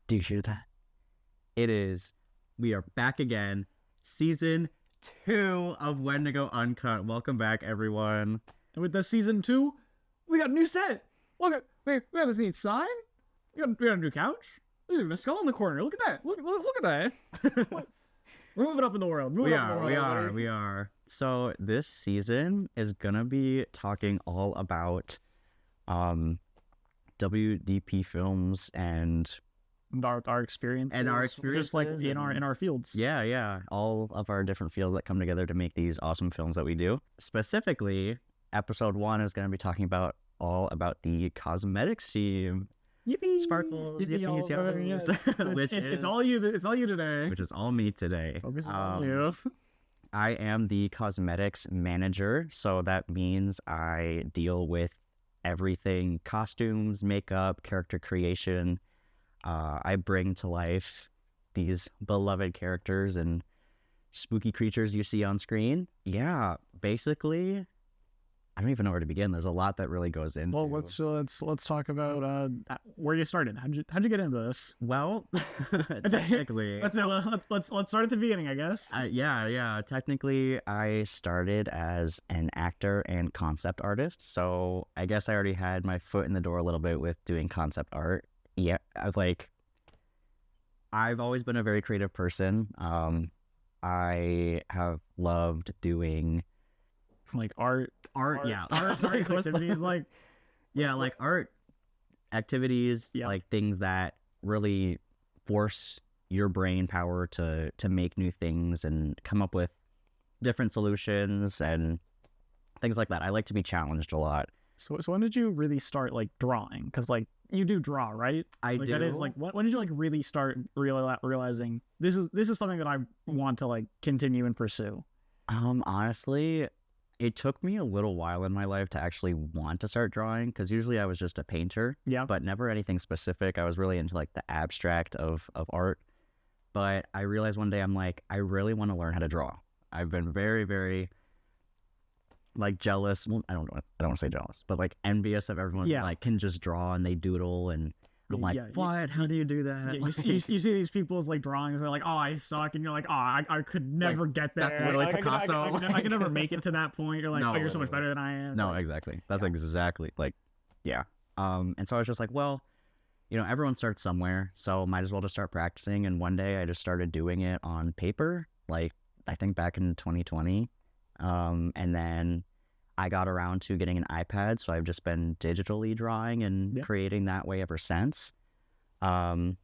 Do you hear that? It is. We are back again. Season 2 of Wendigo Uncut. Welcome back, everyone. And with this season 2, we got a new set. Look at, we have this neat sign. We got a new couch. There's even a skull in the corner. Look at that. Look at that. We're moving up in the world. We are. So this season is gonna be talking all about WDP Films and our experiences, just like in our fields. Yeah, all of our different fields that come together to make these awesome films that we do. Specifically, episode 1 is going to be talking about the cosmetics team. Yippee! Sparkles, yippies, yellows. It's all you. It's all you today. Which is all me today. Focus on you. I am the cosmetics manager, so that means I deal with everything: costumes, makeup, character creation. I bring to life these beloved characters and spooky creatures you see on screen. Yeah, basically, I don't even know where to begin. There's a lot that really goes into. Well, let's talk about where you started. How'd you get into this? Well, technically, let's start at the beginning, I guess. Yeah. Technically, I started as an actor and concept artist, so I guess I already had my foot in the door a little bit with doing concept art. Yeah, I've always been a very creative person. I have loved doing like art activities, like art activities, yeah. Like things that really force your brain power to make new things and come up with different solutions and things like that. I like to be challenged a lot. So when did you really start like drawing? Because like you do draw, right? I do. That is like when did you like really start realizing this is something that I want to like continue and pursue? Honestly, it took me a little while in my life to actually want to start drawing, because usually I was just a painter, but never anything specific. I was really into like the abstract of art. But I realized one day, I'm like, I really want to learn how to draw. I've been very, very like jealous. Well, I don't want to say jealous, but like envious of everyone who like can just draw and they doodle, and I'm like, what? How do you do that? Yeah, you see these people's like drawings. They're like, oh, I suck, and you're like, oh, I could never get there. That's literally Picasso. I could never make it to that point. You're like, no, oh, you're so much better than I am. No, exactly. That's exactly like, yeah. And so I was just like, well, everyone starts somewhere, so might as well just start practicing. And one day I just started doing it on paper, like I think back in 2020. And then I got around to getting an iPad, so I've just been digitally drawing and creating that way ever since. I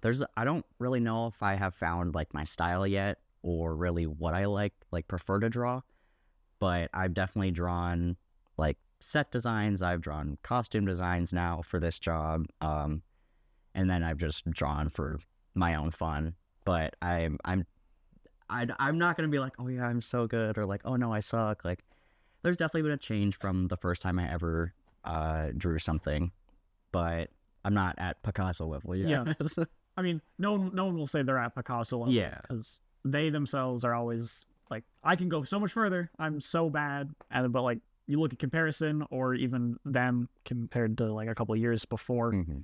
don't really know if I have found like my style yet, or really what I like prefer to draw, but I've definitely drawn like set designs. I've drawn costume designs now for this job, and then I've just drawn for my own fun. But I'm not gonna be like, oh yeah, I'm so good, or like, oh no, I suck. Like, there's definitely been a change from the first time I ever drew something, but I'm not at Picasso level yet. Yeah. I mean, no one will say they're at Picasso level. Yeah. Because they themselves are always like, I can go so much further. I'm so bad. But like, you look at comparison, or even them compared to like a couple of years before. Mm-hmm.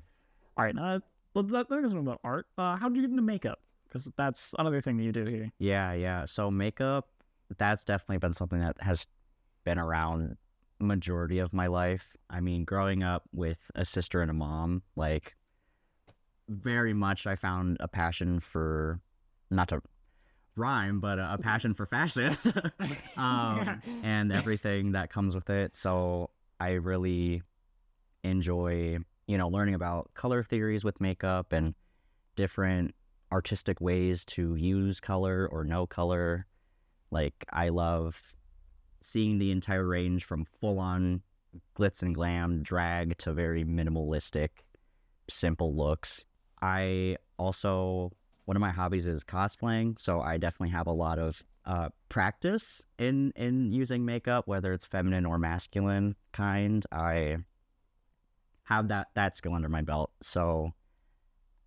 All right. That is about art. How do you get into makeup? Because that's another thing that you do here. Yeah. So makeup, that's definitely been something that has been around majority of my life. I mean, growing up with a sister and a mom, like very much I found a passion for, not to rhyme, but a passion for fashion and everything that comes with it. So I really enjoy, learning about color theories with makeup and different artistic ways to use color or no color. Like, I love seeing the entire range from full-on glitz and glam drag to very minimalistic, simple looks. I also, one of my hobbies is cosplaying, so I definitely have a lot of practice in using makeup, whether it's feminine or masculine kind. I have that skill under my belt. So,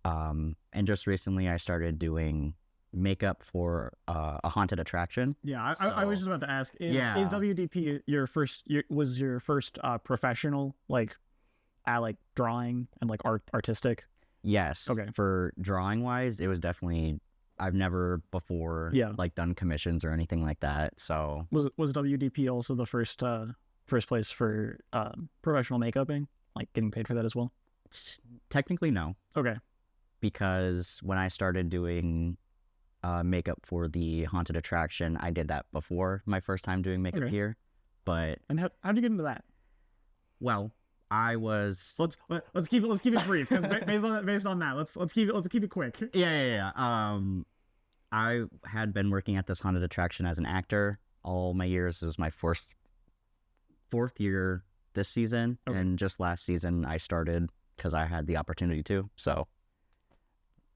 and just recently I started doing makeup for a haunted attraction. Yeah, I was just about to ask, is WDP your first professional like drawing and like artistic? Yes. Okay. For drawing wise, it was definitely, I've never before like done commissions or anything like that. So Was WDP also the first place for professional makeuping, like getting paid for that as well? technically no, Okay. because when I started doing makeup for the haunted attraction, I did that before my first time doing makeup here. But And how'd you get into that? well, I was Let's keep it brief, because based on that, let's keep it quick. yeah. I had been working at this haunted attraction as an actor all my years. It was my fourth year this season, and just last season I started because I had the opportunity to. So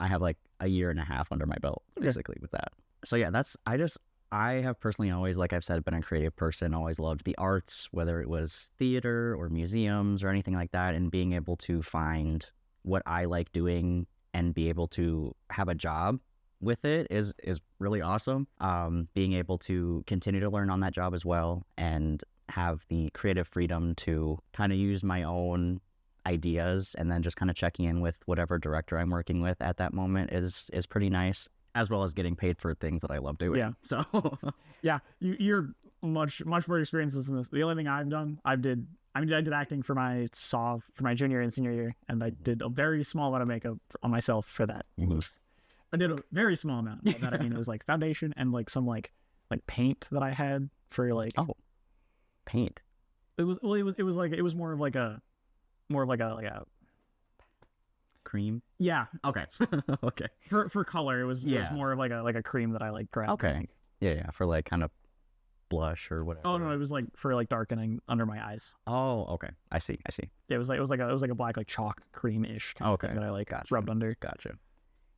I have like a year and a half under my belt basically with that. So yeah, I have personally always, like I've said, been a creative person, always loved the arts, whether it was theater or museums or anything like that, and being able to find what I like doing and be able to have a job with it is really awesome. Being able to continue to learn on that job as well and have the creative freedom to kind of use my own ideas, and then just kind of checking in with whatever director I'm working with at that moment is pretty nice, as well as getting paid for things that I love doing. Yeah. So yeah, you're much more experienced than this. The only thing I've done, I did acting for my junior and senior year, and I did a very small amount of makeup on myself for that. I did a very small amount of that. I mean, it was like foundation and like some like paint that I had for like paint. It was more of like a Cream. Yeah. Okay. Okay. For color, it was more of like a cream that I like grabbed. Okay. Yeah. For like kind of blush or whatever. Oh no, it was like for like darkening under my eyes. Oh, okay. I see. Yeah, it was like a black like chalk cream-ish kind of thing that I like rubbed under. Gotcha.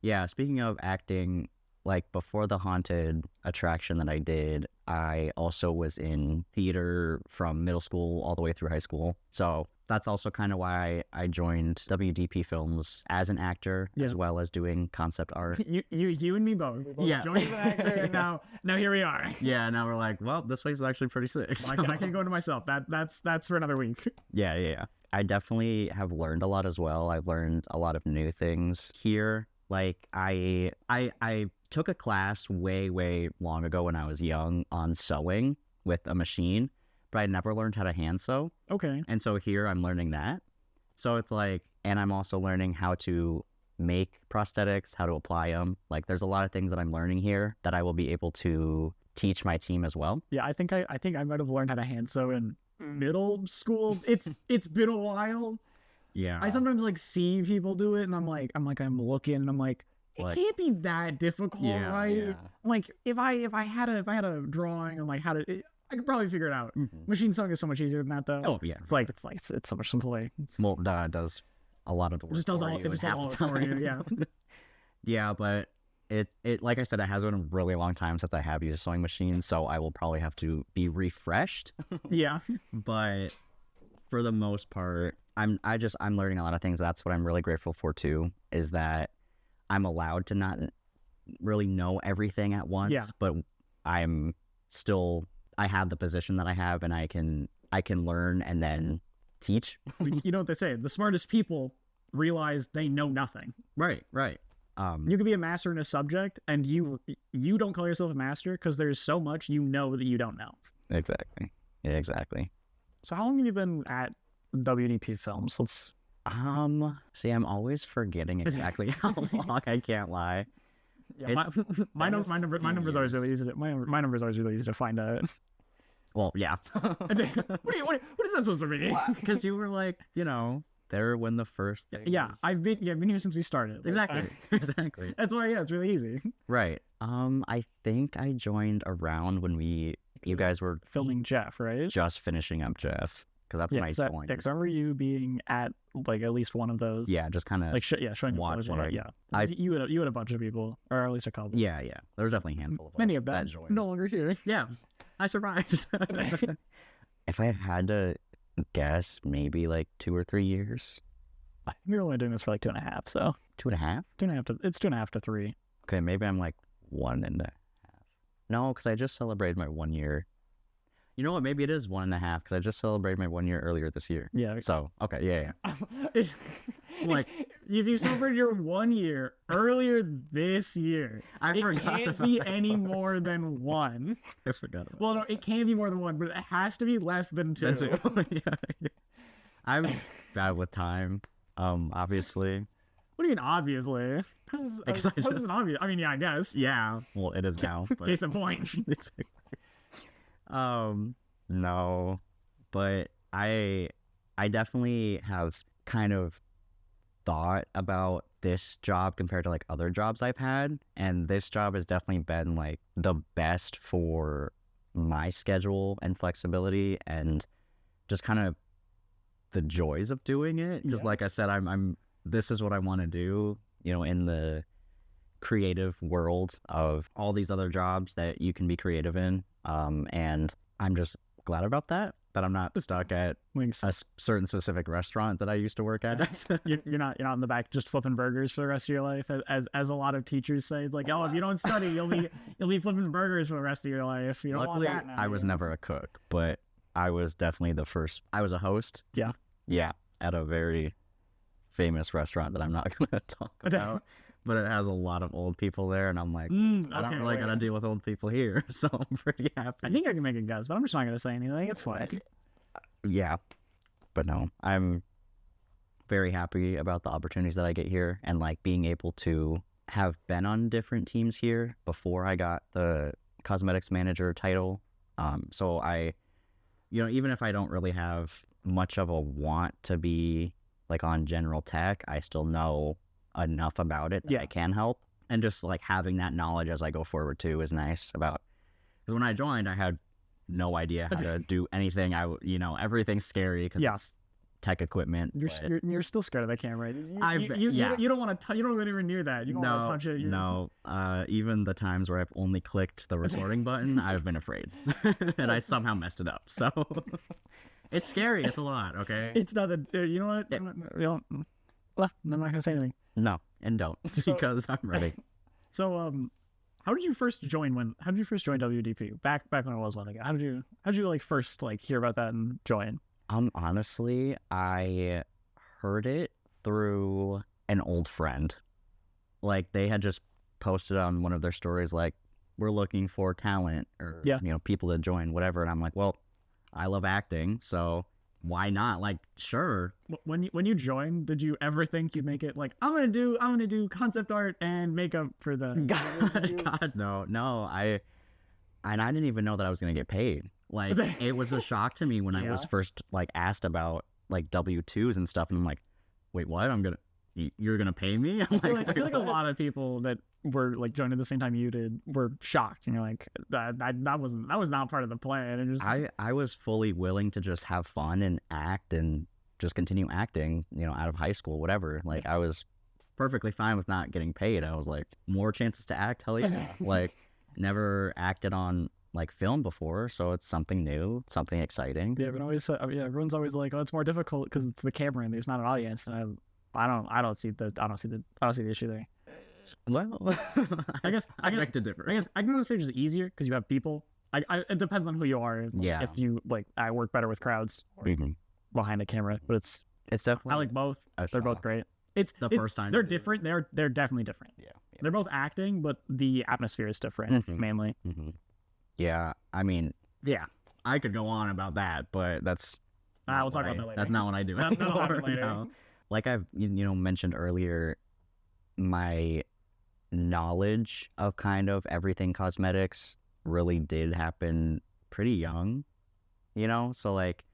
Yeah. Speaking of acting, like before the haunted attraction that I did, I also was in theater from middle school all the way through high school. So that's also kind of why I joined WDP Films as an actor, as well as doing concept art. You and me both. Yeah. Joined as an actor, and now here we are. Yeah, now we're like, well, this place is actually pretty sick. So. I can't go into myself. That's for another week. Yeah. I definitely have learned a lot as well. I've learned a lot of new things here. Like I took a class way long ago when I was young on sewing with a machine, but I never learned how to hand sew. Okay. And so here I'm learning that. So it's like, and I'm also learning how to make prosthetics, how to apply them. Like there's a lot of things that I'm learning here that I will be able to teach my team as well. Yeah, I think I might have learned how to hand sew in middle school. It's been a while. Yeah. I sometimes like see people do it, and I'm looking, and I'm like, it can't be that difficult, right? Yeah. Like if I had a drawing on like how to, I could probably figure it out. Machine sewing is so much easier than that, though. Oh yeah. It's so much simpler. Well, that does a lot of the work. It just does all for you. Yeah. Yeah, but it like I said, it has been a really long time since I have used a sewing machine, so I will probably have to be refreshed. Yeah. But for the most part, I'm learning a lot of things. That's what I'm really grateful for too, is that I'm allowed to not really know everything at once. Yeah. But I have the position that I have, and I can learn and then teach. You know what they say, the smartest people realize they know nothing. Right. You could be a master in a subject, and you don't call yourself a master because there's so much you know that you don't know. Exactly. Yeah, exactly. So how long have you been at WDP Films? Let's see, I'm always forgetting exactly how long. I can't lie. Yeah, my number's always really easy to my number's always really easy to find out. Well, yeah. What is that supposed to be? Because you were like, there when the first thing. Yeah, I've been here since we started. Exactly. Exactly. That's why it's really easy. Right. I think I joined around when you guys were filming Jeff, right? Just finishing up Jeff, because that's when I joined. Yeah, because I remember you being at like at least one of those. Yeah, just kind of like showing watching. Yeah, you had a bunch of people, or at least a couple. Yeah. There was definitely a handful of many of them no longer here. Yeah, I survived. If I had to guess, maybe like 2 or 3 years. I think we were only doing this for like 2.5. So 2.5. It's 2.5 to 3. Okay, maybe I'm like 1.5. No, because I just celebrated my 1 year. You know what? Maybe it is 1.5 because I just celebrated my 1 year earlier this year. Yeah. So okay, yeah. Like, if you celebrated your 1 year earlier this year, I it forgot can't about be that. any more than 1. I forgot about Well, no, it can be more than 1, but it has to be less than 2. that too. Yeah. I'm bad with time. Obviously. What do you mean, obviously? How's Because I this just- obvious? I mean, yeah, I guess. Yeah. Well, it is now. But... Case in point. Exactly. No, but I definitely have kind of thought about this job compared to like other jobs I've had, and this job has definitely been like the best for my schedule and flexibility and just kind of the joys of doing it. Because Yeah. like I said, I'm this is what I want to do, you know, in the creative world of all these other jobs that you can be creative in. And I'm just glad about that I'm not stuck at Wings. a certain specific restaurant that I used to work at. You're not in the back just flipping burgers for the rest of your life, as a lot of teachers say. It's like, oh, if you don't study, you'll be flipping burgers for the rest of your life. You don't Luckily, want that now, I was you know? never a cook, but I was definitely the first. I was a host. Yeah. Yeah, at a very famous restaurant that I'm not going to talk about. But it has a lot of old people there, and I'm like, I don't really got to deal with old people here, so I'm pretty happy. I think I can make a guess, but I'm just not gonna say anything. It's fine. Yeah, but no, I'm very happy about the opportunities that I get here, and like being able to have been on different teams here before I got the cosmetics manager title. So I, you know, even if I don't really have much of a want to be like on general tech, I still know enough about it that I can help, and just like having that knowledge as I go forward too is nice. About because when I joined, I had no idea how to do anything. You know, everything's scary because it's tech equipment. You're still scared of that camera. Right? You don't want to. You don't go anywhere near that. You don't want to touch it. No. Even the times where I've only clicked the recording button, I've been afraid, and I somehow messed it up. So it's scary. It's a lot. Okay. It's not that. You know what? I'm not gonna say anything. No, and don't because I'm ready. So, how did you first join WDP? Back when it was one again. How did you like first like hear about that and join? Honestly, I heard it through an old friend. Like they had just posted on one of their stories like, we're looking for talent or you know, people to join, whatever. And I'm like, well, I love acting, so why not? Like, sure. When you joined, did you ever think you'd make it like, I'm gonna do concept art and makeup for the God, no. I didn't even know that I was gonna get paid. Like, it was a shock to me when I was first like asked about like W-2s and stuff, and I'm like, wait, what? You're gonna pay me? I feel like a lot of people that were like joined at the same time you did were shocked, and you're like, that was not part of the plan. And just I was fully willing to just have fun and act and just continue acting, you know, out of high school, whatever. Like I was perfectly fine with not getting paid. I was like, more chances to act, hell yeah. Like never acted on like film before, so it's something new, something exciting. Yeah, but everyone's always like, oh, it's more difficult because it's the camera and there's not an audience, and I don't see the issue there. Well, I guess I beg to differ. I guess I can say it's easier because you have people. It depends on who you are. Yeah. If you like, I work better with crowds or behind a camera, but it's definitely. I like both. They're both great. It's the first time they're different. They're definitely different. Yeah. They're both acting, but the atmosphere is different mainly. Mm-hmm. Yeah, I mean, yeah, I could go on about that, but that's. We'll talk about that later. That's not what I do That'll happen anymore. later. No. Like I've mentioned earlier, my knowledge of kind of everything cosmetics really did happen pretty young, you know? So like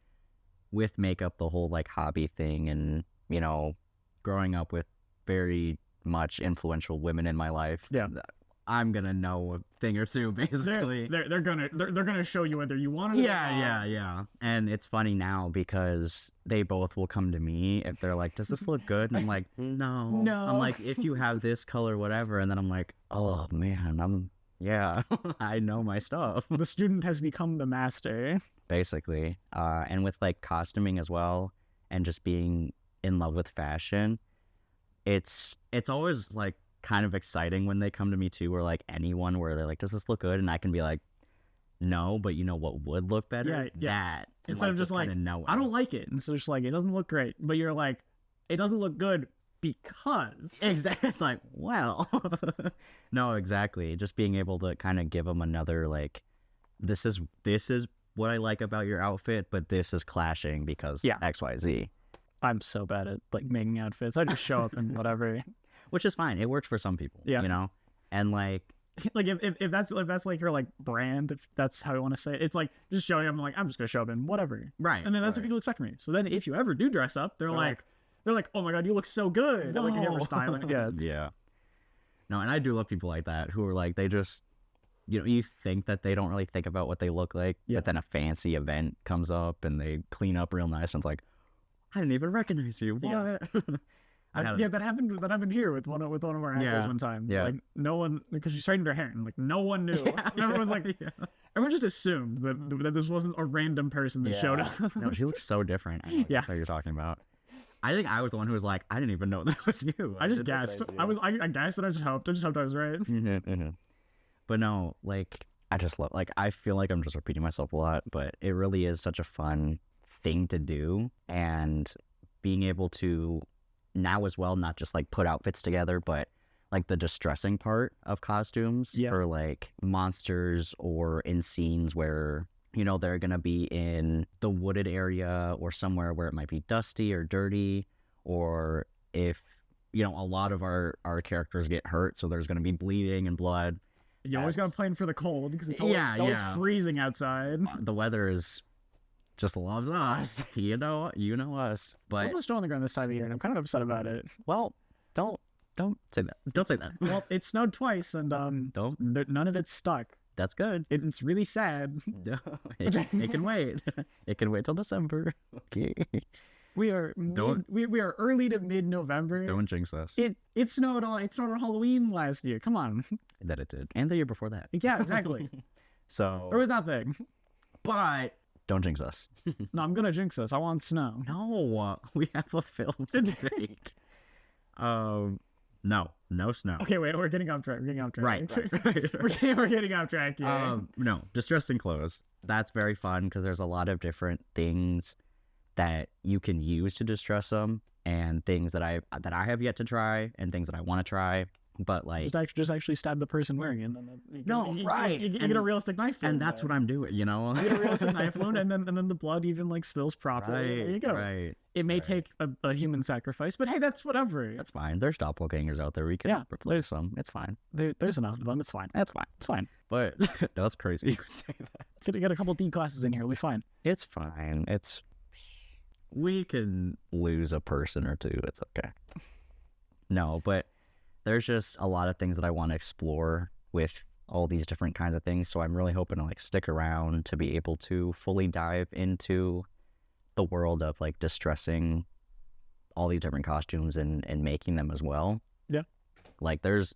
with makeup, the whole like hobby thing, and, you know, growing up with very much influential women in my life. Yeah. I'm gonna know a thing or two, basically. They're gonna show you whether you want it. Yeah. And it's funny now because they both will come to me if they're like, "Does this look good?" And I'm like, "No." I'm like, "If you have this color, whatever." And then I'm like, "Oh man, I know my stuff." The student has become the master. Basically, and with like costuming as well, and just being in love with fashion, it's always like kind of exciting when they come to me too, or like anyone where they're like, "Does this look good?" And I can be like, no, but you know what would look better? Yeah, yeah. That. And, Instead of just like, knowing. I don't like it. And so it's like, it doesn't look great. But you're like, it doesn't look good because. Exactly. It's like, well. No, exactly. Just being able to kind of give them another, like, this is what I like about your outfit, but this is clashing because XYZ. I'm so bad at like making outfits. I just show up and whatever. Which is fine. It works for some people. Yeah. You know? And like if that's like your like brand, if that's how you want to say it, it's like just showing up and like, I'm just gonna show up in whatever. Right. And then that's what people expect from you. So then if you ever do dress up, they're like, oh my god, you look so good. Like if you ever styling. Yeah. Yeah. No, and I do love people like that who are like, they just, you know, you think that they don't really think about what they look like, but then a fancy event comes up and they clean up real nice and it's like, I didn't even recognize you. What? Yeah, that happened here with one of our actors one time. Yeah. Like no one, because she straightened her hair and like no one knew. Everyone's like, everyone just assumed that this wasn't a random person that showed up. No, she looks so different. I know what you're talking about. I think I was the one who was like, I didn't even know that was you. I just guessed. I guessed and I just hoped I was right. But no, like, I just love, like, I feel like I'm just repeating myself a lot, but it really is such a fun thing to do. And being able to now as well, not just like put outfits together, but like the distressing part of costumes for like monsters or in scenes where, you know, they're going to be in the wooded area or somewhere where it might be dusty or dirty, or if, you know, a lot of our characters get hurt, so there's going to be bleeding and blood. You always got to plan for the cold because it's always freezing outside. The weather is just loves us. You know us. But it's almost snow on the ground this time of year, and I'm kind of upset about it. Well, don't say that. Don't say that. Well, it snowed twice, and none of it's stuck. That's good. It's really sad. It can wait. It can wait till December. Okay. We are early to mid-November. Don't jinx us. It snowed on Halloween last year. Come on. That it did, and the year before that. Yeah, exactly. So there was nothing. But don't jinx us. No, I'm gonna jinx us. I want snow. No, we have a film to make. No snow. Okay, wait, we're getting off track. Right. We're getting off track here. No, distressing clothes. That's very fun because there's a lot of different things that you can use to distress them, and things that I have yet to try, and things that I want to try. But like, just actually stab the person wearing it. And then you get a realistic knife wound, and that's what I'm doing. You know, you get a realistic knife wound, and then the blood even like spills properly. There you go. Right. It may take a human sacrifice, but hey, that's whatever. That's fine. There's doppelgangers out there. We can replace them. It's fine. There's enough of them. It's fine. That's fine. It's fine. But that's crazy. You could say that. So we got a couple D classes in here. We'll be fine. It's fine. We can lose a person or two. It's okay. No, but there's just a lot of things that I want to explore with all these different kinds of things. So I'm really hoping to like stick around to be able to fully dive into the world of like distressing all these different costumes and making them as well. Yeah. Like there's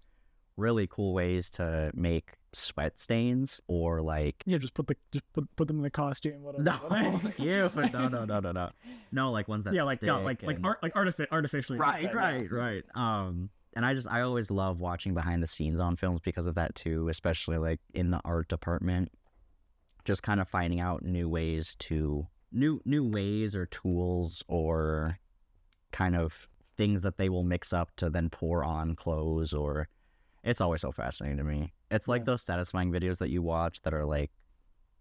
really cool ways to make sweat stains, or like just put them in the costume, whatever. No, like ones that artificially. Right. And I always love watching behind the scenes on films because of that too, especially like in the art department, just kind of finding out new ways or tools or kind of things that they will mix up to then pour on clothes. Or it's always so fascinating to me. It's like those satisfying videos that you watch that are like,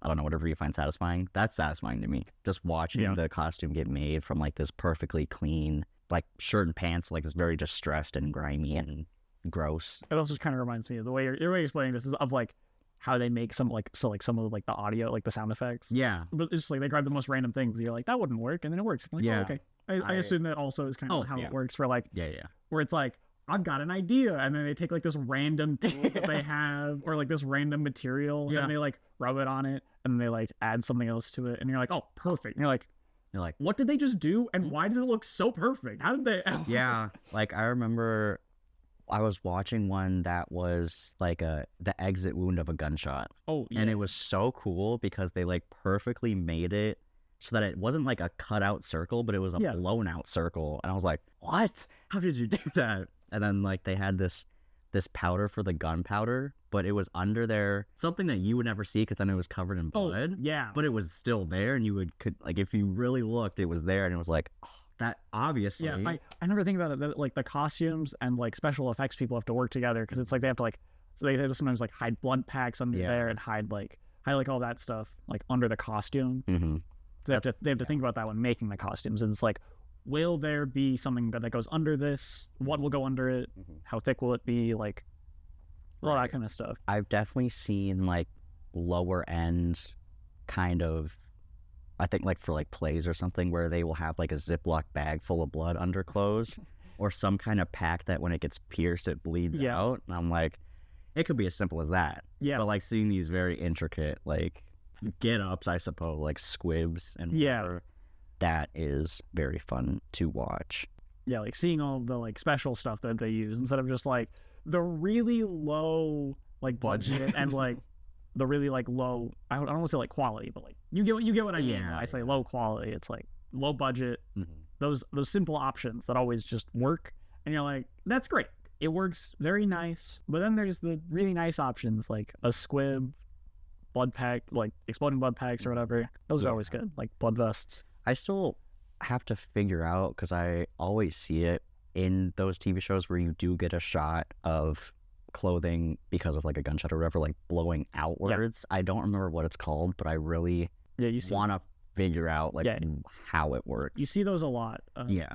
I don't know, whatever you find satisfying. That's satisfying to me. Just watching the costume get made from like this perfectly clean, like shirt and pants, like it's very distressed and grimy and gross. It also kind of reminds me of the way you're explaining this is of like how they make some some of like the audio, like the sound effects. Yeah. But it's just like they grab the most random things. And you're like, that wouldn't work, and then it works. I'm like, okay. I assume that also is kind of how it works for like where it's like, I've got an idea, and then they take like this random tool that they have, or like this random material, and they like rub it on it, and then they like add something else to it, and you're like, oh, perfect. And you're like, what did they just do, and why does it look so perfect? How did they? Yeah, like I remember I was watching one that was like the exit wound of a gunshot. Oh, yeah. And it was so cool because they like perfectly made it so that it wasn't like a cut out circle, but it was a blown out circle. And I was like, what? How did you do that? And then like they had this this powder for the gunpowder, but it was under there, something that you would never see because then it was covered in blood. Yeah. But it was still there, and you could like if you really looked, it was there, and it was like, oh, that obviously. Yeah, I never think about it that, like the costumes and like special effects people have to work together because it's like they have to like so they have to sometimes like hide blood packs under there and hide like all that stuff like under the costume. Mm-hmm. So they have to think about that when making the costumes, and it's like, will there be something that goes under this? What will go under it? How thick will it be? Like all that kind of stuff. I've definitely seen like lower end kind of, I think like for like plays or something where they will have like a Ziploc bag full of blood under clothes or some kind of pack that when it gets pierced it bleeds out, and I'm like, it could be as simple as that. Yeah. But like seeing these very intricate like get ups, I suppose, like squibs and whatever, that is very fun to watch. Yeah, like seeing all the like special stuff that they use instead of just like the really low like budget and like the really like low, I don't want to say like quality, but like you get what I mean. I say low quality, it's like low budget. Those simple options that always just work, and you're like, that's great, it works very nice. But then there's the really nice options like a squib, blood pack, like exploding blood packs or whatever. Those are always good, like blood vests. I still have to figure out, because I always see it in those TV shows where you do get a shot of clothing because of like a gunshot or whatever, like blowing outwards. I don't remember what it's called, but I really want to figure out like how it works. You see those a lot.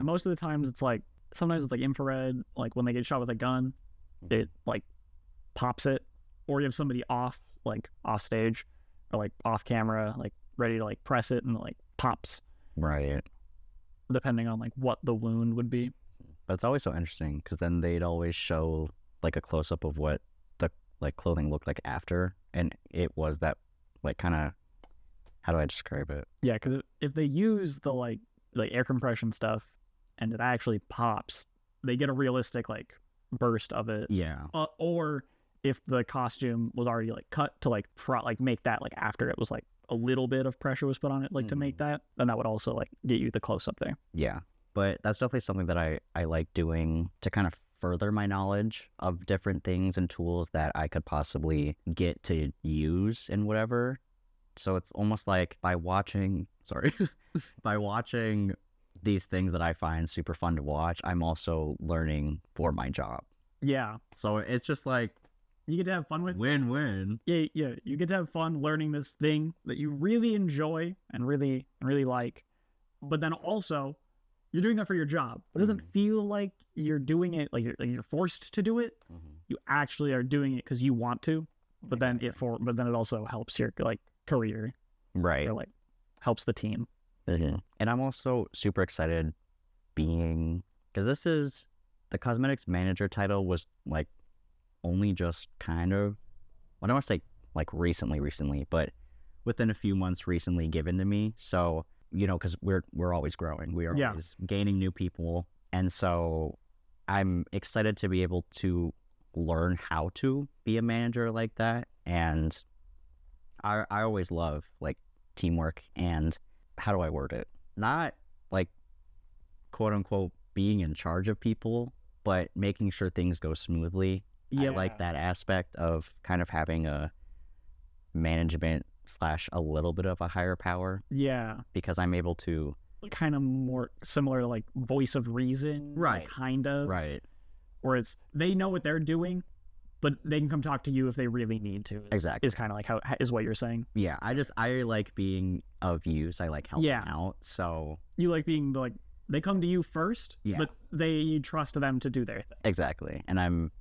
Most of the times it's like, sometimes it's like infrared, like when they get shot with a gun, it like pops it, or you have somebody off stage or like off camera, like ready to like press it and like pops. Right. Depending on like what the wound would be. But it's always so interesting because then they'd always show like a close up of what the like clothing looked like after, and it was that like kind of, how do I describe it? Yeah, because if they use the like air compression stuff and it actually pops, they get a realistic like burst of it. Yeah. Or if the costume was already like cut to like make that like after it was like a little bit of pressure was put on it like to make that, then that would also like get you the close up there. Yeah. But that's definitely something that I like doing to kind of further my knowledge of different things and tools that I could possibly get to use in whatever. So it's almost like by watching these things that I find super fun to watch, I'm also learning for my job. Yeah. So it's just like, you get to have fun with win-win. Yeah. You get to have fun learning this thing that you really enjoy and really like, but then also you're doing that for your job. It doesn't feel like you're doing it like you're forced to do it. You actually are doing it because you want to. But then it also helps your like career, right? Or like helps the team. And I'm also super excited because this is the cosmetics manager title was like only just kind of, I don't want to say like recently, but within a few months recently given to me. So, you know, because we're always growing. We are always gaining new people. And so I'm excited to be able to learn how to be a manager like that. And I always love like teamwork and, how do I word it? Not like quote unquote being in charge of people, but making sure things go smoothly. I like that aspect of kind of having a management / a little bit of a higher power. Yeah. Because I'm able to kind of more similar to like voice of reason. Right. Like, kind of. Right. Where it's, they know what they're doing, but they can come talk to you if they really need to. Exactly. Is kind of like how is what you're saying. Yeah. I like being of use. I like helping out. So you like being like, they come to you first, but you trust them to do their thing. Exactly. And I'm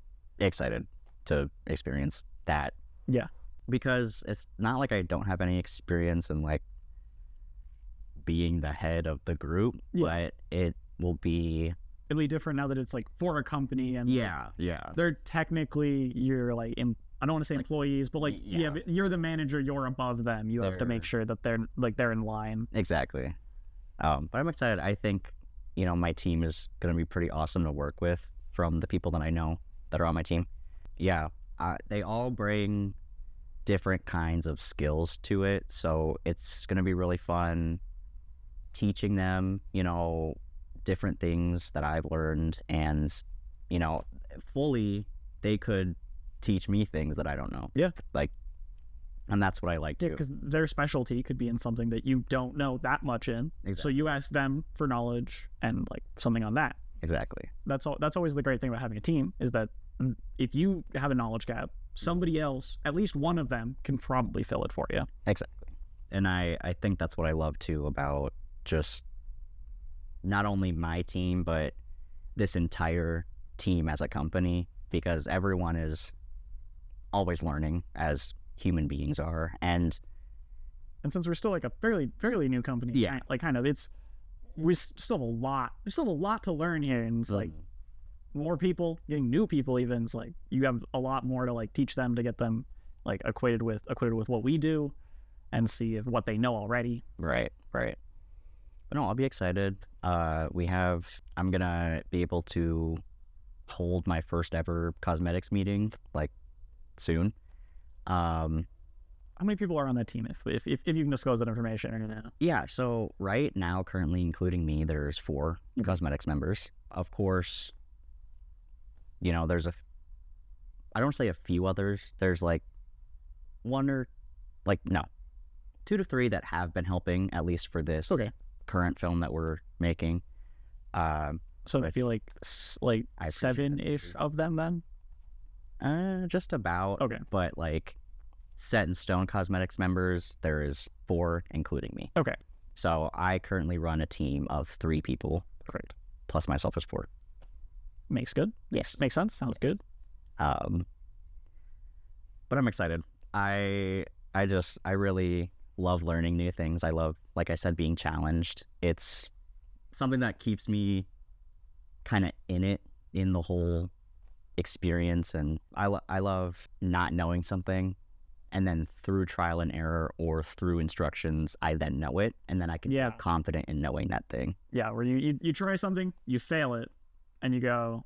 excited to experience that. Yeah. Because it's not like I don't have any experience in like being the head of the group, but it'll be different now that it's like for a company and they're technically you're like I don't want to say employees, but like but you're the manager, you're above them. You have to make sure that they're in line. Exactly. But I'm excited. I think, you know, my team is going to be pretty awesome to work with from the people that I know that are on my team. Yeah. They all bring different kinds of skills to it. So it's going to be really fun teaching them, you know, different things that I've learned and, you know, fully they could teach me things that I don't know. Yeah. Like, and that's what I like Yeah, too. because their specialty could be in something that you don't know that much in. So Exactly. you ask them for knowledge and like something on that. Exactly. That's always the great thing about having a team, is that if you have a knowledge gap, somebody else, at least one of them, can probably fill it for you. Exactly. And I think that's what I love too about just not only my team, but this entire team as a company, because everyone is always learning, as human beings are. And since we're still like a fairly new company, Yeah. like kind of, we still have a lot to learn here, and it's like more people, getting new people even, it's like you have a lot more to like teach them to get them like acquainted with what we do and see if what they know already. Right. But no, I'll be excited. I'm gonna be able to hold my first ever cosmetics meeting like soon. How many people are on that team, if you can disclose that information? Or Yeah, so right now, currently including me, there's 4 cosmetics members. Of course, there's I don't say a few others. There's like 2 to 3 that have been helping, at least for this current film that we're making. So I feel like I appreciate 7-ish of them then? Just about. Okay. But like set in stone cosmetics members, there is 4, including me. Okay. So I currently run a team of 3 people. Perfect. Plus myself is 4. Makes good. Yes. Makes sense. Sounds good. But I'm excited. I really love learning new things. I love, like I said, being challenged. It's something that keeps me kind of in the whole experience. And I love not knowing something, and then through trial and error or through instructions, I then know it, and then I can feel confident in knowing that thing. Yeah, where you try something, you fail it, and you go,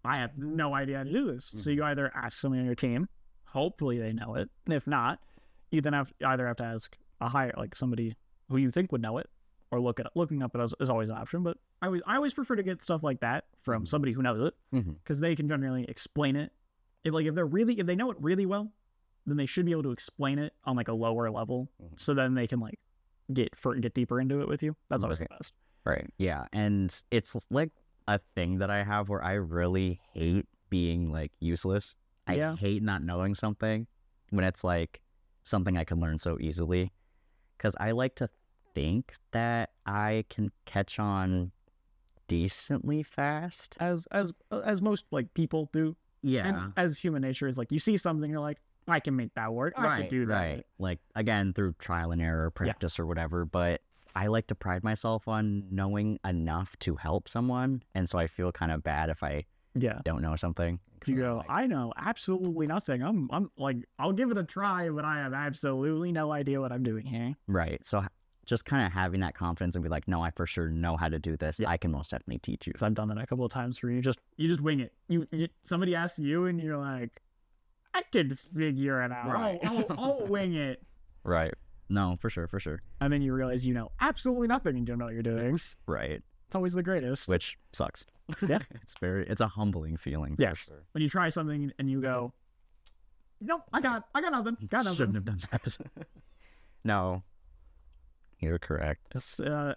I have no idea how to do this. So you either ask somebody on your team, hopefully they know it, and if not, you then either have to ask somebody who you think would know it, or looking up it is always an option. But I always prefer to get stuff like that from somebody who knows it, because they can generally explain it. If they know it really well, then they should be able to explain it on like a lower level, so then they can like get deeper into it with you. That's always the best. Right. Yeah. And it's like a thing that I have where I really hate being like useless. I hate not knowing something when it's like something I can learn so easily, because I like to think that I can catch on decently fast, as most like people do. Yeah. And as human nature is, like, you see something, you're like, I can make that work. I can do that. Right. Like, again, through trial and error, practice or whatever. But I like to pride myself on knowing enough to help someone. And so I feel kind of bad if I don't know something. You go, I know absolutely nothing. I'm like, I'll give it a try, but I have absolutely no idea what I'm doing here. Right. So just kind of having that confidence and be like, no, I for sure know how to do this. I can most definitely teach you. Because I've done that a couple of times where you just wing it. You somebody asks you and you're like, I could figure it out. Right. I'll wing it. Right. No, for sure. And then you realize you know absolutely nothing and you don't know what you're doing. Right. It's always the greatest. Which sucks. Yeah. It's a humbling feeling. Yes. Sure. When you try something and you go, nope, I got nothing. Shouldn't have done that. No. You're correct.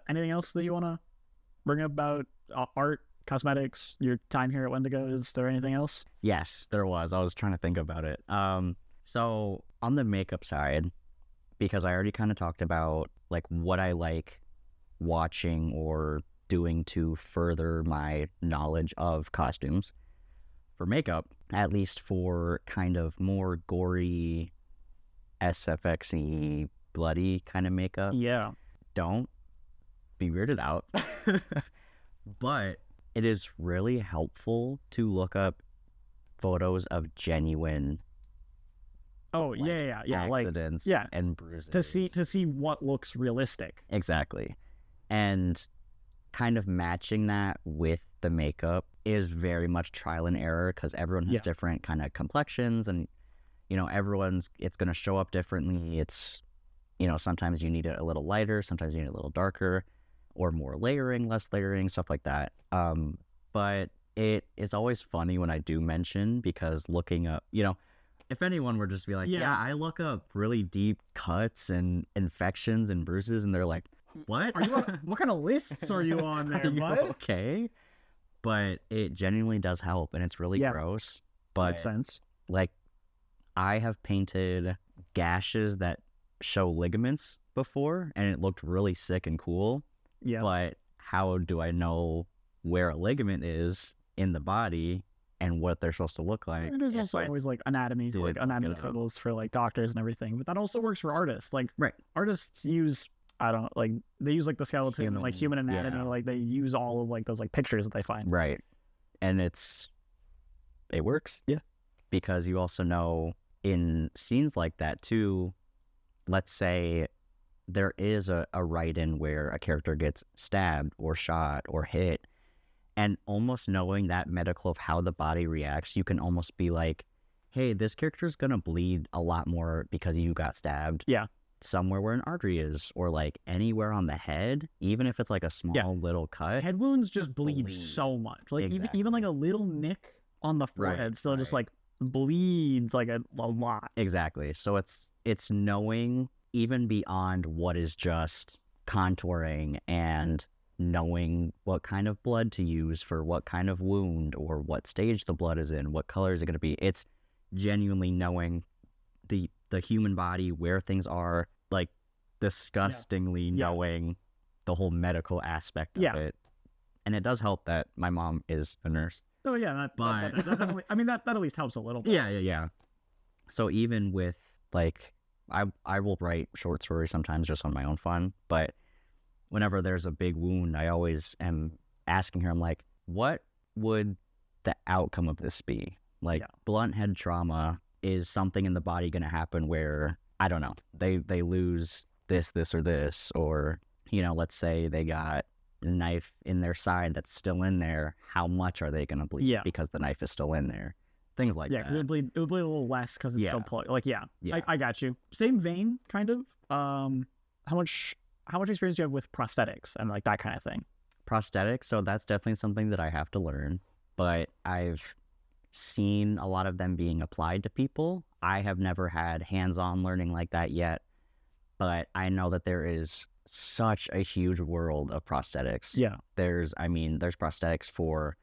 Anything else that you want to bring up about art, cosmetics, your time here at Wendigo? Is there anything else? Yes, there was. I was trying to think about it. So on the makeup side, because I already kind of talked about like what I like watching or doing to further my knowledge of costumes, for makeup, at least for kind of more gory, SFX-y, bloody kind of makeup. Yeah. Don't be weirded out. But it is really helpful to look up photos of genuine accidents and bruises to see what looks realistic. Exactly. And kind of matching that with the makeup is very much trial and error, because everyone has different kind of complexions, and it's going to show up differently. It's sometimes you need it a little lighter, sometimes you need it a little darker, or more layering, less layering, stuff like that. But it is always funny when I do mention, because looking up, if anyone were just to be like, yeah, I look up really deep cuts and infections and bruises, and they're like, what? What kind of lists are you on there, Are you bud? okay? But it genuinely does help, and it's really gross. But Makes sense. like, I have painted gashes that show ligaments before, and it looked really sick and cool. Yeah. But how do I know where a ligament is in the body and what they're supposed to look like? And there's also always like anatomy tables for like doctors and everything, but that also works for artists. Like, artists use, I don't know, like they use like the skeleton and like human anatomy. Like they use all of like those like pictures that they find. Right. And it works. Yeah. Because you also know in scenes like that too, let's say there is a write-in where a character gets stabbed or shot or hit, and almost knowing that medical of how the body reacts, you can almost be like, hey, this character's gonna bleed a lot more because you got stabbed. Yeah. Somewhere where an artery is, or like anywhere on the head, even if it's like a small little cut. Head wounds just bleed so much. Like even like a little nick on the forehead still just like bleeds like a lot. Exactly. So it's knowing even beyond what is just contouring and knowing what kind of blood to use for what kind of wound, or what stage the blood is in, what color is it going to be. It's genuinely knowing the human body, where things are, like disgustingly knowing the whole medical aspect of it. And it does help that my mom is a nurse. Oh yeah, that definitely, I mean that at least helps a little bit. Yeah. So even with like, I will write short stories sometimes just on my own fun, but whenever there's a big wound, I always am asking her, I'm like, what would the outcome of this be? Like, blunt head trauma, is something in the body going to happen where, I don't know, they lose this or this, or, let's say they got a knife in their side that's still in there. How much are they going to bleed because the knife is still in there? Things like that. Yeah, because it would bleed a little less because it's still plugged. Like, I got you. Same vein, kind of. How much experience do you have with prosthetics and like that kind of thing? Prosthetics, so that's definitely something that I have to learn, but I've seen a lot of them being applied to people. I have never had hands-on learning like that yet, but I know that there is such a huge world of prosthetics. Yeah. There's prosthetics for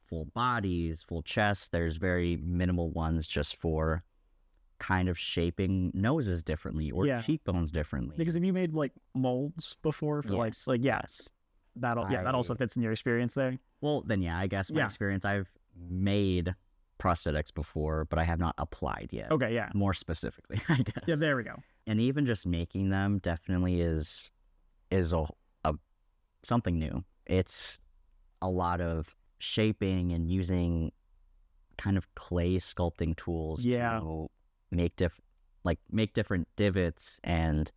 full bodies, full chests. There's very minimal ones just for kind of shaping noses differently or cheekbones differently. Because have you made like molds before for that also fits in your experience there? Well, then I guess my experience, I've made prosthetics before, but I have not applied yet. Okay, yeah. More specifically, I guess. Yeah, there we go. And even just making them definitely is a something new. It's a lot of shaping and using kind of clay sculpting tools to make different divots and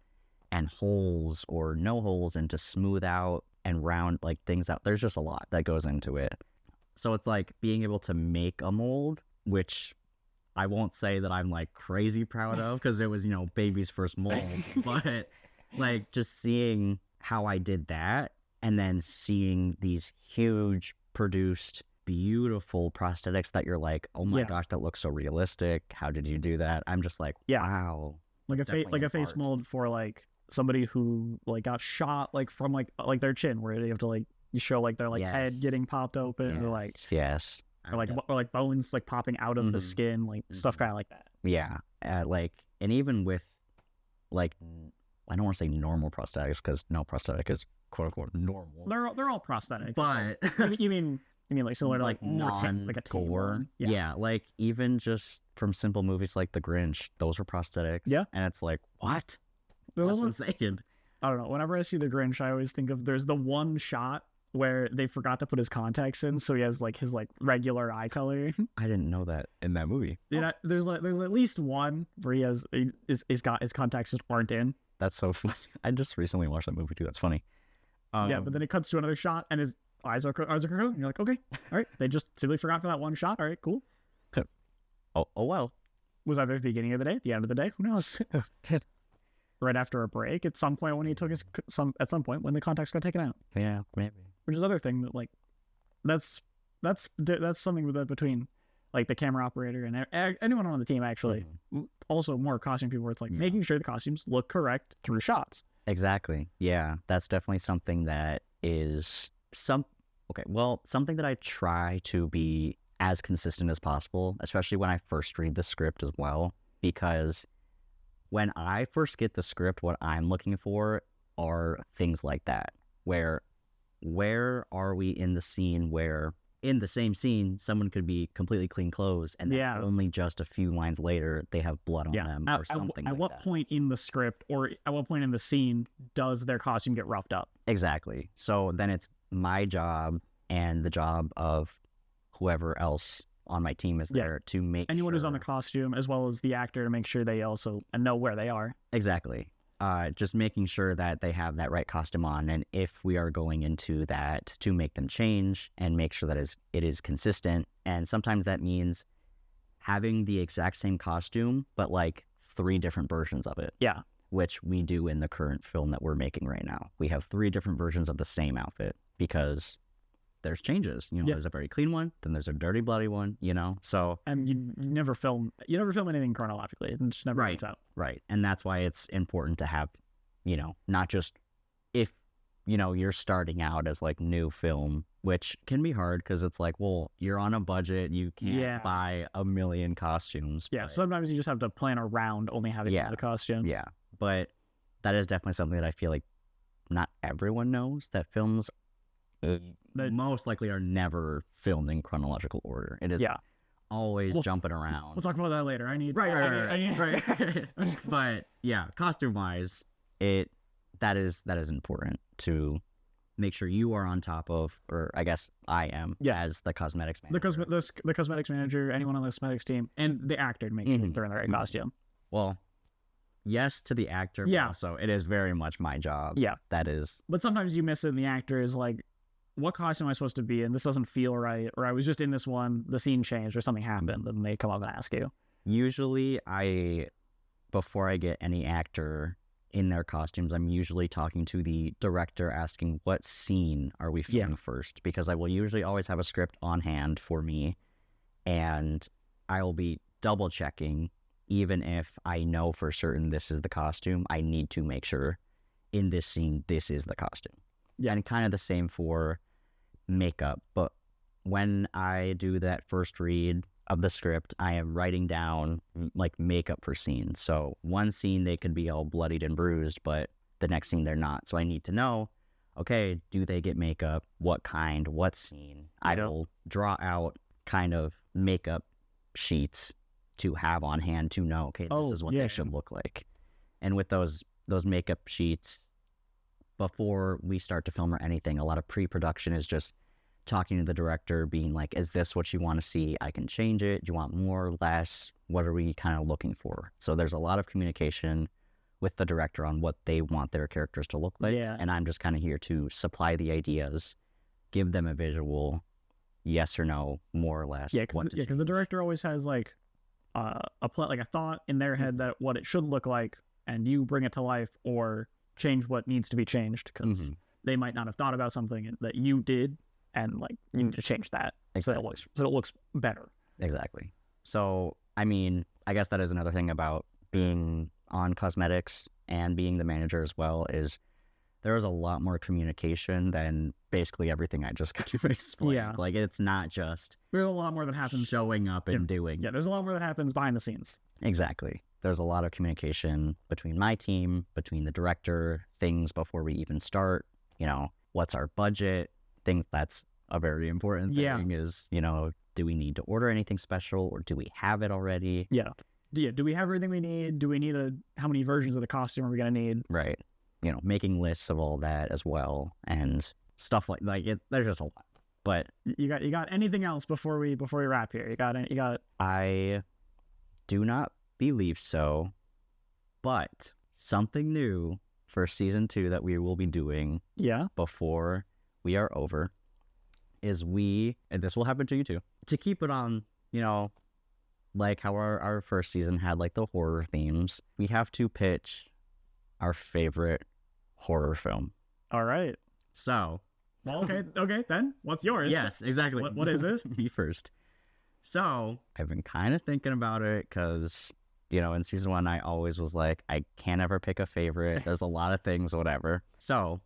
holes or no holes, and to smooth out and round like things out. There's just a lot that goes into it. So it's like being able to make a mold, which I won't say that I'm like crazy proud of, because it was, baby's first mold, but like just seeing how I did that, and then seeing these huge produced beautiful prosthetics that you're like, oh my gosh, that looks so realistic. How did you do that? I'm just like, wow. Like a face mold for like somebody who like got shot like from like their chin, where they have to like, you show like their like head getting popped open, or like or like bones like popping out of the skin, like stuff kind of like that. Yeah, and even with like, I don't want to say normal prosthetics, because no prosthetic is quote unquote normal. They're all prosthetics, but you mean like similar to like like a gore? Yeah, like even just from simple movies like The Grinch, those were prosthetics. Yeah, and it's like, what? That's insane. I don't know. Whenever I see The Grinch, I always think of, there's the one shot where they forgot to put his contacts in, so he has like his like regular eye color. I didn't know that in that movie. There's at least one where his contacts just aren't in. That's so funny. I just recently watched that movie too. That's funny. But then it cuts to another shot and his eyes are curling, and you're like, okay, all right, they just simply forgot for that one shot. All right, cool. Oh well. Was either the beginning of the day, the end of the day? Who knows? Right after a break, at some point when he took at some point when the contacts got taken out. Yeah, maybe. Which is another thing that like, that's that's something that between like the camera operator and anyone on the team actually. Also, more costume people where it's like making sure the costumes look correct through shots. Exactly. Yeah, that's definitely something that is something that I try to be as consistent as possible, especially when I first read the script as well, because when I first get the script, what I'm looking for are things like that, where are we in the scene where in the same scene someone could be completely clean clothes and then only just a few lines later they have blood on them or something at like what that. point in the script or at what point in the scene does their costume get roughed up? Exactly. So then it's my job and the job of whoever else on my team is there to make anyone who's on the costume as well as the actor to make sure they also know where they are. Exactly. Just making sure that they have that right costume on, and if we are going into that, to make them change and make sure that it is consistent. And sometimes that means having the exact same costume but like 3 different versions of it. Yeah. Which we do in the current film that we're making right now. We have 3 different versions of the same outfit because there's changes. There's a very clean one, then there's a dirty, bloody one, so. And you never film anything chronologically. It just never works out. Right. And that's why it's important to have, not just if, you're starting out as like new film, which can be hard because it's like, well, you're on a budget. You can't buy a million costumes. Yeah. But sometimes you just have to plan around only having the costume. Yeah. But that is definitely something that I feel like not everyone knows, that films most likely are never filmed in chronological order. It is always jumping around. We'll talk about that later. Right. But yeah, costume wise, that is important to make sure you are on top of, or I guess I am as the cosmetics manager. The cosmetics manager, anyone on the cosmetics team, and the actor to make sure they're in the right costume. Well, yes to the actor, but also it is very much my job. Yeah. That is. But sometimes you miss it, and the actor is like, what costume am I supposed to be in? This doesn't feel right. Or I was just in this one, the scene changed or something happened, and they come up and ask you. Usually before I get any actor in their costumes, I'm usually talking to the director asking what scene are we filming first, because I will usually always have a script on hand for me, and I will be double checking. Even if I know for certain this is the costume, I need to make sure in this scene this is the costume. Yeah. And kind of the same for makeup. But when I do that first read of the script, I am writing down like makeup for scenes. So one scene they could be all bloodied and bruised, but the next scene they're not. So I need to know, okay, do they get makeup? What kind? What scene? I will draw out kind of makeup sheets to have on hand to know, okay, this is what they should look like. And with those makeup sheets, before we start to film or anything, a lot of pre-production is just talking to the director, being like, is this what you want to see? I can change it. Do you want more, less? What are we kind of looking for? So there's a lot of communication with the director on what they want their characters to look like. Yeah. And I'm just kind of here to supply the ideas, give them a visual, yes or no, more or less. Yeah, because the director always has like a thought in their head that what it should look like, and you bring it to life or change what needs to be changed, because they might not have thought about something that you did, and like you need to change that so it looks better. Exactly. So I mean, I guess that is another thing about being on cosmetics and being the manager as well, is there is a lot more communication than basically everything I just got to explain. Yeah. Like, it's not just there's a lot more that happens showing up and doing. Yeah, there's a lot more that happens behind the scenes. Exactly. There's a lot of communication between my team, between the director, things before we even start, what's our budget, things that's a very important thing is, do we need to order anything special, or do we have it already? Yeah. Do we have everything we need? Do we need how many versions of the costume are we going to need? Right. Making lists of all that as well, and stuff like it. There's just a lot. But you got anything else before we wrap here? You got. I do not believe so, but something new for season 2 that we will be doing before we are over is and this will happen to you too, to keep it on, like how our first season had like the horror themes, we have to pitch our favorite horror film. All right. So Well, okay. Then what's yours? Yes, exactly. What is this? Me first. So I've been kind of thinking about it because, you know, in season 1, I always was like, I can't ever pick a favorite. There's a lot of things, whatever. So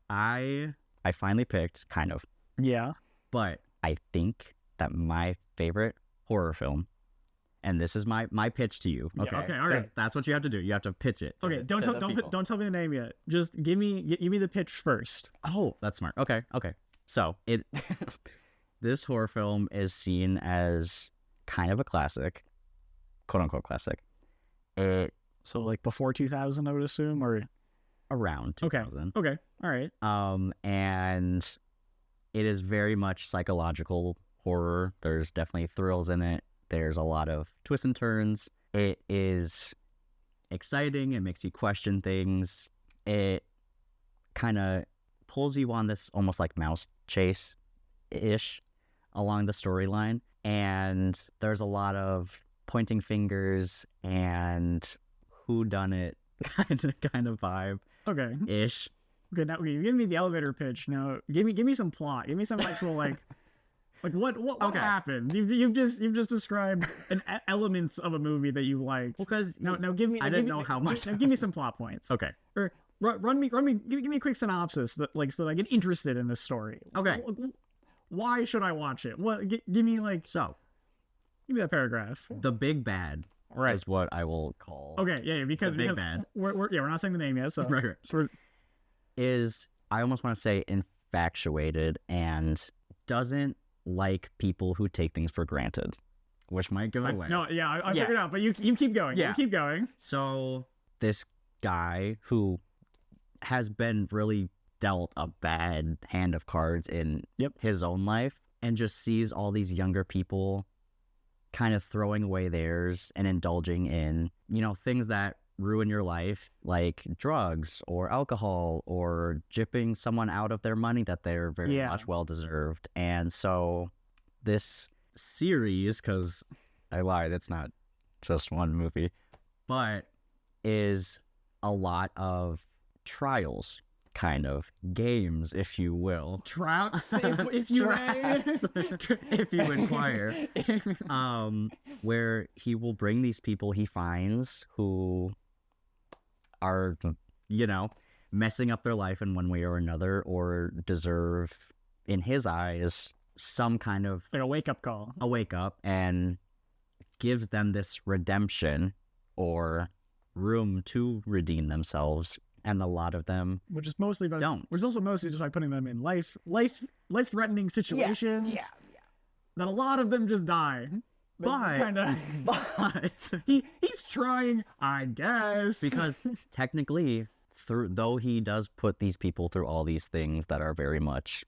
I finally picked, kind of. Yeah. But I think that my favorite horror film, and this is my pitch to you. Okay. Yeah, okay. All right. That's what you have to do. You have to pitch it. Okay. Don't tell me the name yet. Just give me the pitch first. Oh, that's smart. Okay. So this horror film is seen as kind of a classic, quote unquote classic. So like before 2000, I would assume, or around 2000. Okay. All right. And it is very much psychological horror. There's definitely thrills in it. There's a lot of twists and turns. It is exciting. It makes you question things. It kind of pulls you on this almost like mouse chase-ish along the storyline. And there's a lot of pointing fingers and whodunit kind of vibe. Okay. Ish. Okay, now you give me the elevator pitch. Now give me some plot. Give me some actual like what Okay. happens? You've just described elements of a movie that you like. Because Now give me. I didn't know how much. Now give me some plot points. Okay. Or run me. Give me a quick synopsis so that I get interested in this story. Okay. Why should I watch it? Give me like. So Give me that paragraph. the big bad Right. is what I will call. Okay. Yeah. Because The big bad. We're not saying the name yet. So Right. So Is I almost want to say infatuated and doesn't like people who take things for granted, which might give it away. I figured out, but you keep going. Yeah. You keep going. So this guy who has been really dealt a bad hand of cards in his own life and just sees all these younger people kind of throwing away theirs and indulging in, you know, things that ruin your life, like drugs or alcohol or gypping someone out of their money that they're very much well deserved. And so this series, because I lied, it's not just one movie, but is a lot of trials, kind of games, if you will. Traps, if you may. If you inquire. Where he will bring these people he finds who are, you know, messing up their life in one way or another, or deserve, in his eyes, some kind of Like a wake-up call. a wake up, and gives them this redemption or room to redeem themselves. And a lot of them Which is mostly about don't. Which is also mostly just by putting them in life-threatening situations. Yeah. That a lot of them just die. But he's trying, I guess. because technically, though he does put these people through all these things that are very much,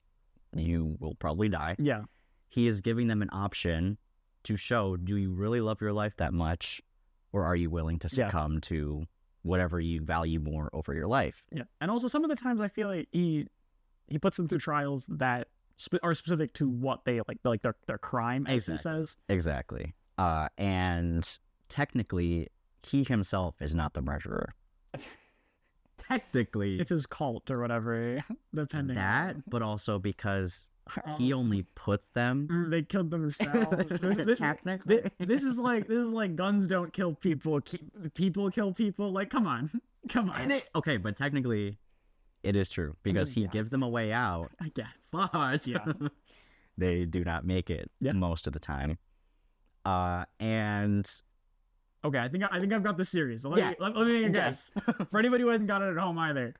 you will probably die. Yeah. He is giving them an option to show, do you really love your life that much, or are you willing to succumb to whatever you value more over your life? Yeah. And also some of the times I feel like he puts them through trials that are specific to what they like their crime, as he says. Exactly. And technically, he himself is not the murderer. Technically, It's his cult or whatever, depending that, on but also because he only puts them. they killed themselves. Technically. This is like guns don't kill people. People kill people. Like, come on. Okay, but technically, it is true because he gives them a way out, I guess. but they do not make it most of the time. And Okay, I think I've got the series. So let me make a guess. For anybody who hasn't got it at home either,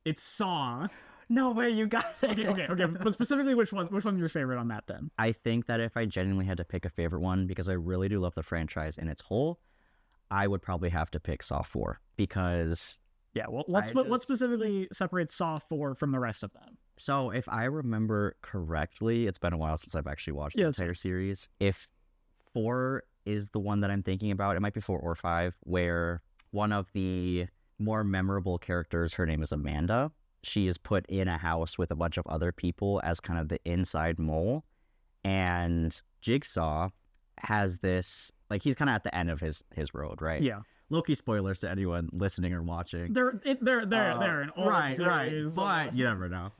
it's Saw. no way you got it. Okay. But specifically, which one's your favorite on that then? I think that if I genuinely had to pick a favorite one, because I really do love the franchise in its whole, I would probably have to pick Saw 4 because. Yeah, well, what specifically separates Saw 4 from the rest of them? So if I remember correctly, it's been a while since I've actually watched the entire series. If 4 is the one that I'm thinking about, it might be 4 or 5, where one of the more memorable characters, her name is Amanda. She is put in a house with a bunch of other people as kind of the inside mole. And Jigsaw has this, like, he's kind of at the end of his road, right? Yeah. low-key spoilers to anyone listening or watching. They're an old Right, series. but you never know.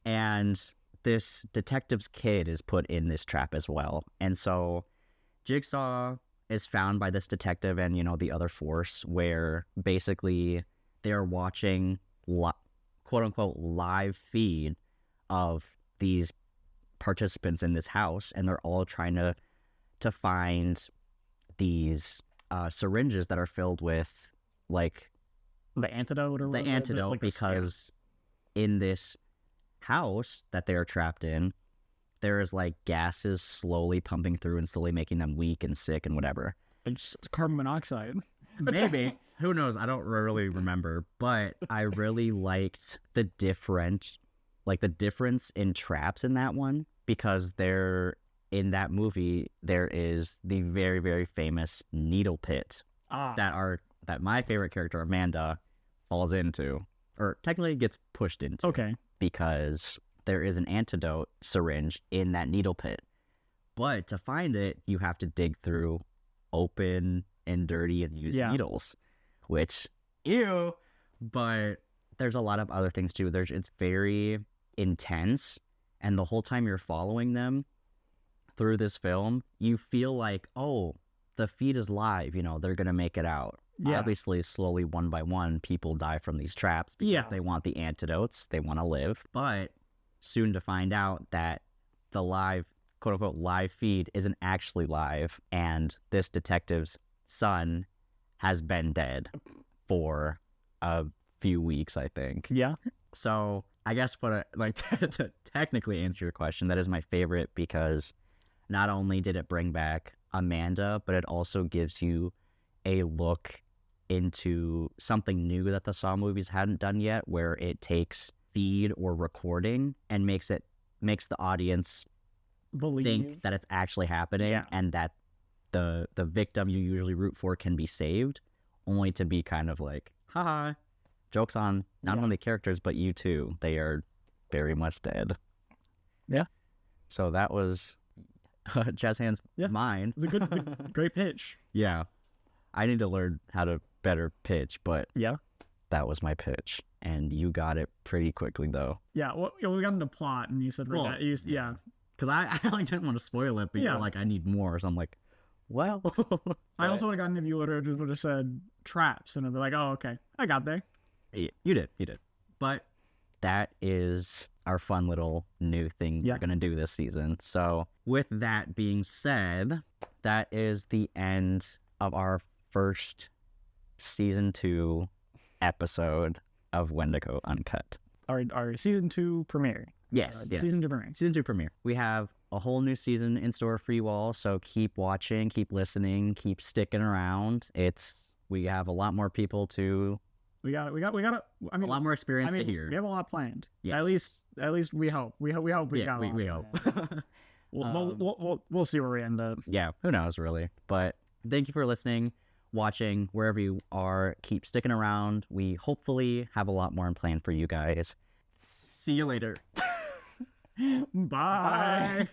And this detective's kid is put in this trap as well. And so Jigsaw is found by this detective and, the other force, where basically they're watching quote-unquote live feed of these participants in this house, and they're all trying to find these syringes that are filled with, like, the antidote or the antidote, like because in this house that they're trapped in, there is like gases slowly pumping through and slowly making them weak and sick and whatever. it's carbon monoxide. Maybe. Who knows? I don't really remember, but I really liked the difference in traps in that one, because in that movie there is the very, very famous needle pit that my favorite character Amanda falls into, or technically gets pushed into. Okay. Because there is an antidote syringe in that needle pit. But to find it, you have to dig through open and dirty and used needles, which, ew. But there's a lot of other things too. It's very intense, and the whole time you're following them through this film, you feel like, oh, the feed is live, they're going to make it out. Yeah. Obviously, slowly, one by one, people die from these traps because they want the antidotes, they want to live. But soon to find out that the live, quote-unquote, live feed isn't actually live, and this detective's son has been dead for a few weeks, I think. Yeah. So I guess to technically answer your question, that is my favorite, because not only did it bring back Amanda, but it also gives you a look into something new that the Saw movies hadn't done yet, where it takes feed or recording and makes the audience think that it's actually happening, and that the victim you usually root for can be saved, only to be kind of like, haha, joke's on not only the characters but you too, they are very much dead. Yeah. So that was Jazz Hands mine. It's a great pitch. Yeah. I need to learn how to better pitch, but yeah, that was my pitch, and you got it pretty quickly though. Yeah, well, we got into plot, and you said because I didn't want to spoil it, but you're like, I need more, so I'm like, well. I also would have gotten, if you would have said traps, and I'd be like, oh, okay, I got there. Yeah, you did, but that is our fun little new thing we're gonna do this season. So with that being said, that is the end of our first season 2 episode of Wendigo Uncut. Our season 2 premiere. Yes. Season 2 premiere. Season 2 premiere. We have a whole new season in store for you all, so keep watching, keep listening, keep sticking around. We have a lot more people to. We got. I mean, a lot more experience to hear. We have a lot planned. Yes. At least we hope. We hope we got. We hope. We'll see where we end up. Yeah. Who knows, really? But thank you for listening, watching, wherever you are. Keep sticking around. We hopefully have a lot more in plan for you guys. See you later. Bye.